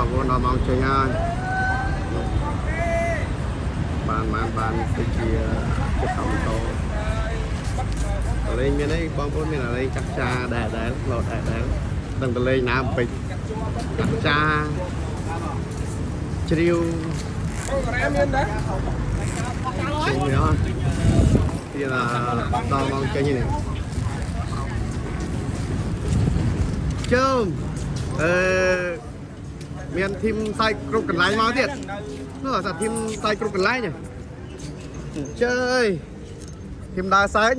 បងប្អូនដល់ម៉ោងចេញហើយបានទៅជាចិត្តអំតលេងមានអីបងប្អូនមានលេងចាក់ចាដែលលោតដែលដឹងទៅលេងណាពេជ្រចាក់ចាជ្រាវមានដែរចេញហើយទៀតដល់ម៉ោងចេញនេះជើមមានធីមសាយគ្រប់កន្លែងមកទៀតនោះថាធីមសាយគ្រប់កន្លែងជើអើយធីមដើរសើច